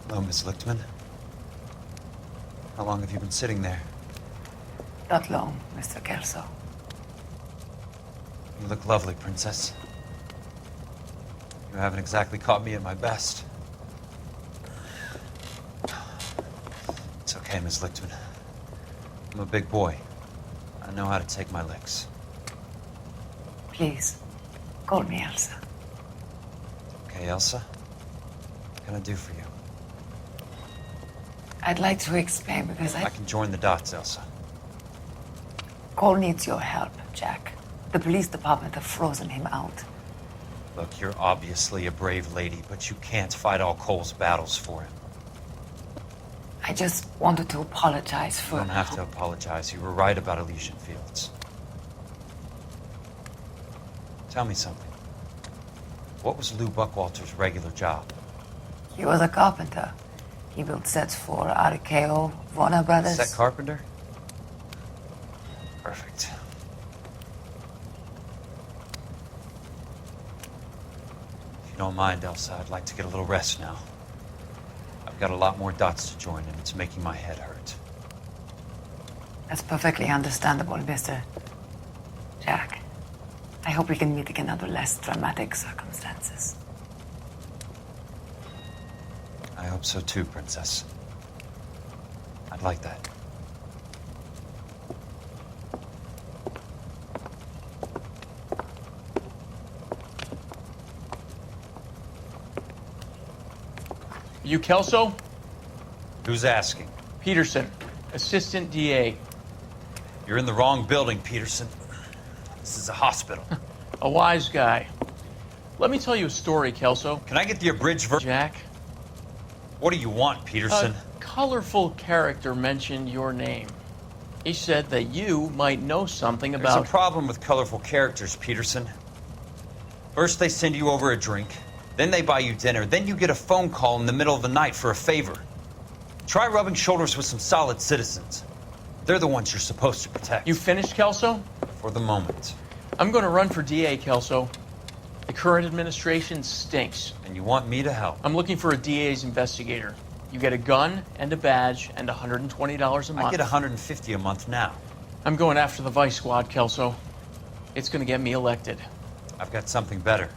Hello, Miss Lichtman. How long have you been sitting there? Not long, Mr. Kelso. You look lovely, Princess. You haven't exactly caught me at my best. It's okay, Miss Lichtman. I'm a big boy. I know how to take my licks. Please, call me Elsa. Okay, Elsa? What can I do for you? I'd like to explain because I can join the dots, Elsa. Cole needs your help, Jack. The police department have frozen him out. Look, you're obviously a brave lady, but you can't fight all Cole's battles for him. I just wanted to apologize for... You don't have to apologize. You were right about Elysian Fields. Tell me something. What was Lou Buckwalter's regular job? He was a carpenter. He built sets for RKO, Warner Brothers. Set carpenter? Perfect. If you don't mind, Elsa, I'd like to get a little rest now. I've got a lot more dots to join, and it's making my head hurt. That's perfectly understandable, Mr. Jack. I hope we can meet again under less dramatic circumstances. I hope so too, Princess. I'd like that. You Kelso? Who's asking? Peterson, Assistant DA. You're in the wrong building, Peterson. This is a hospital. A wise guy. Let me tell you a story, Kelso. Can I get the abridged version? Jack, What do you want, Peterson? a colorful character mentioned your name. He said that you might know something There's about... a problem with colorful characters, Peterson. First they send you over a drink, then they buy you dinner, then you get a phone call in the middle of the night for a favor. Try rubbing shoulders with some solid citizens. They're the ones you're supposed to protect. You finished, Kelso? For the moment. I'm going to run for DA, Kelso. The current administration stinks. And you want me to help? I'm looking for a DA's investigator. You get a gun and a badge and $120 a month. I get $150 a month now. I'm going after the Vice Squad, Kelso. It's going to get me elected. I've got something better.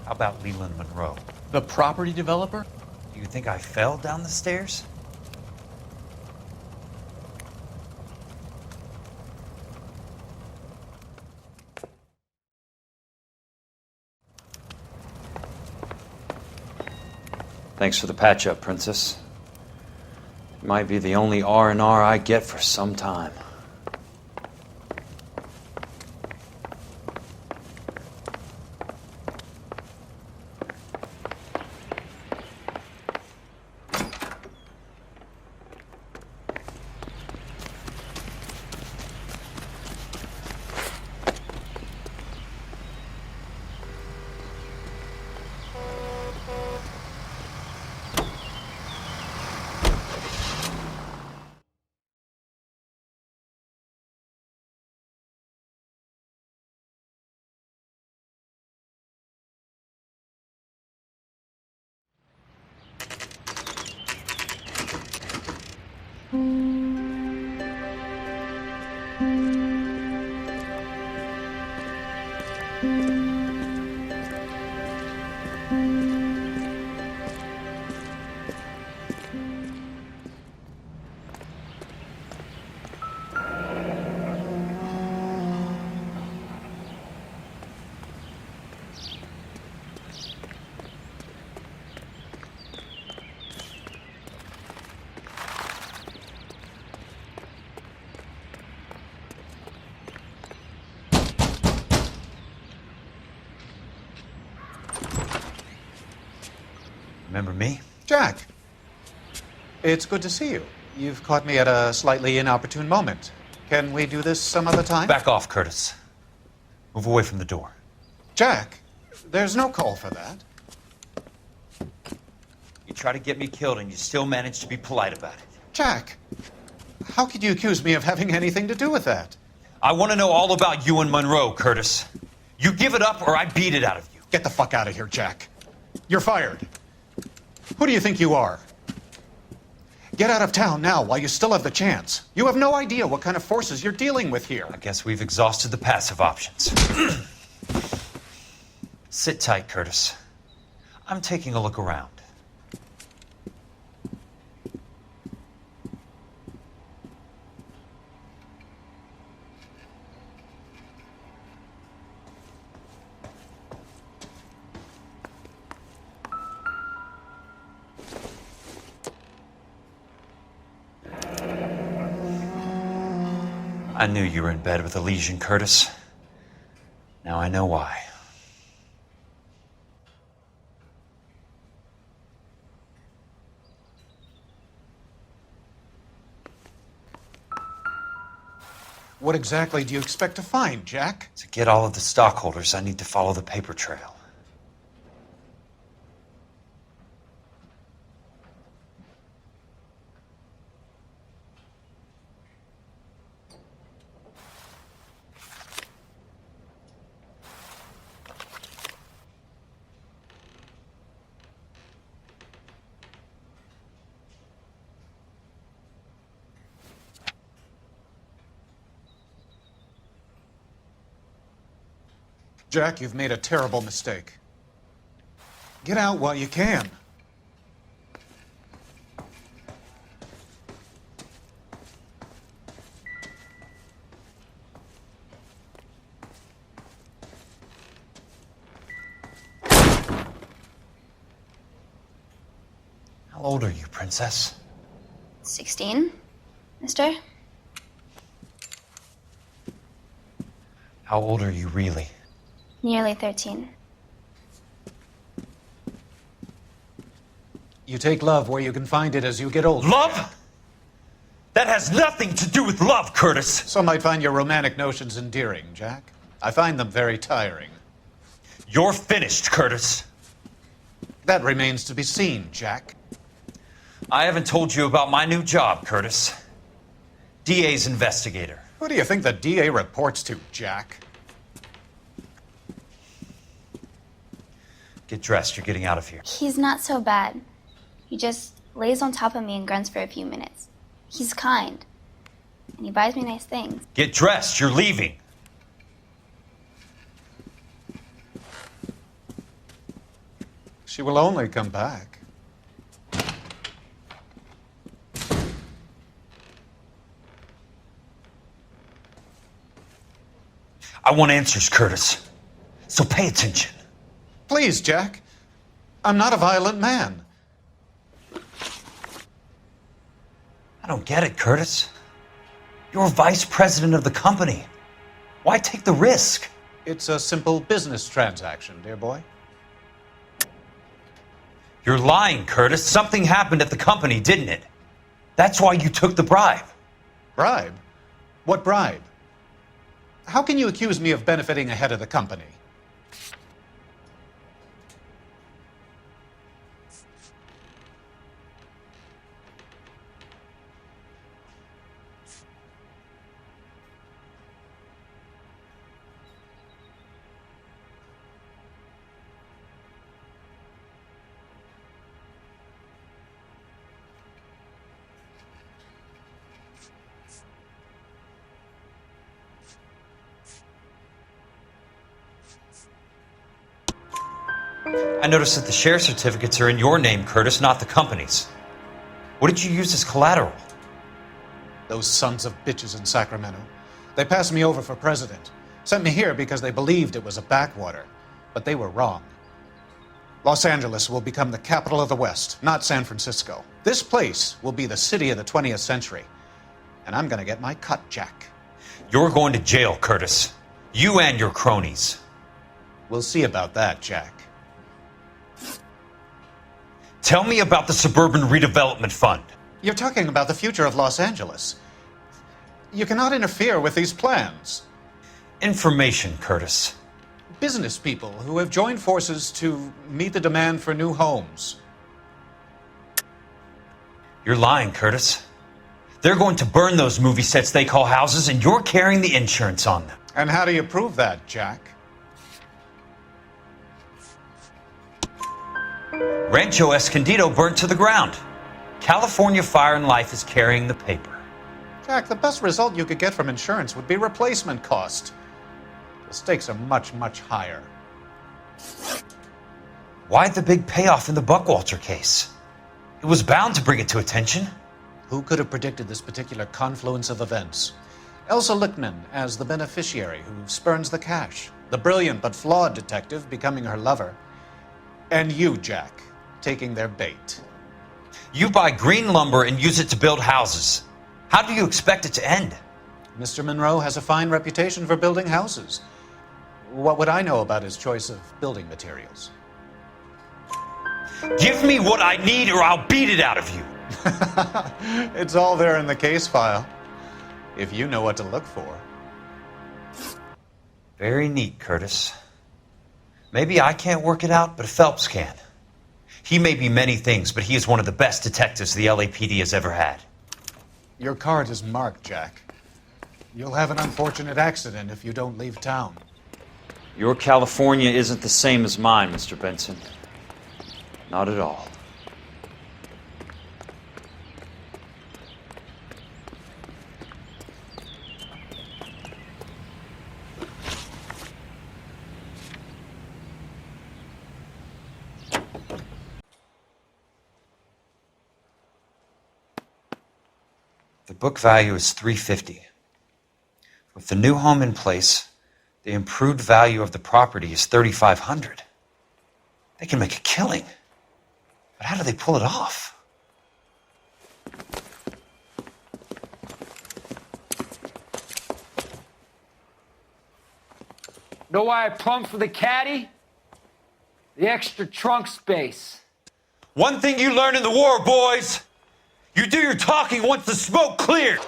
How about Leland Monroe? The property developer? Do you think I fell down the stairs? Thanks for the patch-up, Princess. It might be the only R&R I get for some time. Remember me? Jack, it's good to see you. You've caught me at a slightly inopportune moment. Can we do this some other time? Back off, Curtis. Move away from the door. Jack, there's no call for that. You try to get me killed and you still manage to be polite about it. Jack, how could you accuse me of having anything to do with that? I want to know all about you and Monroe, Curtis. You give it up or I beat it out of you. Get the fuck out of here, Jack. You're fired. Who do you think you are? Get out of town now while you still have the chance. You have no idea what kind of forces you're dealing with here. I guess we've exhausted the passive options. Sit tight, Curtis. I'm taking a look around. I knew you were in bed with a lesion, Curtis. Now I know why. What exactly do you expect to find, Jack? To get all of the stockholders, I need to follow the paper trail. Jack, you've made a terrible mistake. Get out while you can. How old are you, Princess? 16, mister? How old are you really? Nearly 13. You take love where you can find it as you get older. Love? That has nothing to do with love, Curtis! Some might find your romantic notions endearing, Jack. I find them very tiring. You're finished, Curtis. That remains to be seen, Jack. I haven't told you about my new job, Curtis. DA's investigator. Who do you think the DA reports to, Jack? Get dressed, you're getting out of here. He's not so bad. He just lays on top of me and grunts for a few minutes. He's kind. And he buys me nice things. Get dressed, you're leaving. She will only come back. I want answers, Curtis. So pay attention. Please, Jack. I'm not a violent man. I don't get it, Curtis. You're vice president of the company. Why take the risk? It's a simple business transaction, dear boy. You're lying, Curtis. Something happened at the company, didn't it? That's why you took the bribe. Bribe? What bribe? How can you accuse me of benefiting ahead of the company? I noticed that the share certificates are in your name, Curtis, not the company's. What did you use as collateral? Those sons of bitches in Sacramento. They passed me over for president. Sent me here because they believed it was a backwater. But they were wrong. Los Angeles will become the capital of the West, not San Francisco. This place will be the city of the 20th century. And I'm gonna get my cut, Jack. You're going to jail, Curtis. You and your cronies. We'll see about that, Jack. Tell me about the Suburban Redevelopment Fund. You're talking about the future of Los Angeles. You cannot interfere with these plans. Information, Curtis. Business people who have joined forces to meet the demand for new homes. You're lying, Curtis. They're going to burn those movie sets they call houses, and you're carrying the insurance on them. And how do you prove that, Jack? Rancho Escondido burnt to the ground. California Fire and Life is carrying the paper. Jack, the best result you could get from insurance would be replacement cost. The stakes are much, much higher. Why the big payoff in the Buckwalter case? It was bound to bring it to attention. Who could have predicted this particular confluence of events? Elsa Lichtman as the beneficiary who spurns the cash, the brilliant but flawed detective becoming her lover, and you, Jack, taking their bait. You buy green lumber and use it to build houses. How do you expect it to end? Mr. Monroe has a fine reputation for building houses. What would I know about his choice of building materials? Give me what I need or I'll beat it out of you. It's all there in the case file, if you know what to look for. Very neat, Curtis. Maybe I can't work it out, but Phelps can. He may be many things, but he is one of the best detectives the LAPD has ever had. Your card is marked, Jack. You'll have an unfortunate accident if you don't leave town. Your California isn't the same as mine, Mr. Benson. Not at all. The book value is $350. With the new home in place, the improved value of the property is $3,500. They can make a killing. But how do they pull it off? Know why I plumbed for the caddy? The extra trunk space. One thing you learn in the war, boys. You do your talking once the smoke clears.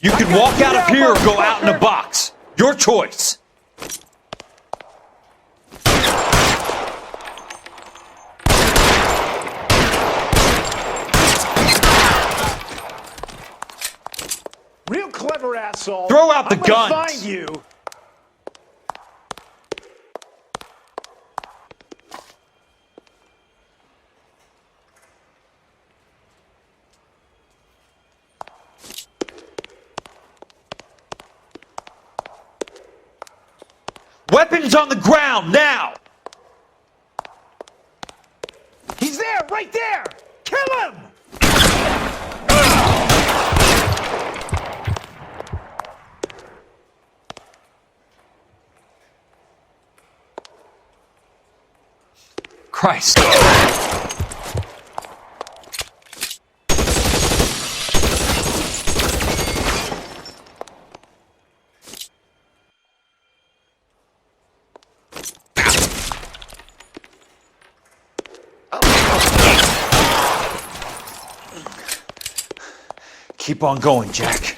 You can walk out of here or go out in a box. Your choice. Real clever asshole. Throw out the I'm gonna guns. Find you. Weapons on the ground now. He's there, right there. Kill him. Christ. Keep on going, Jack.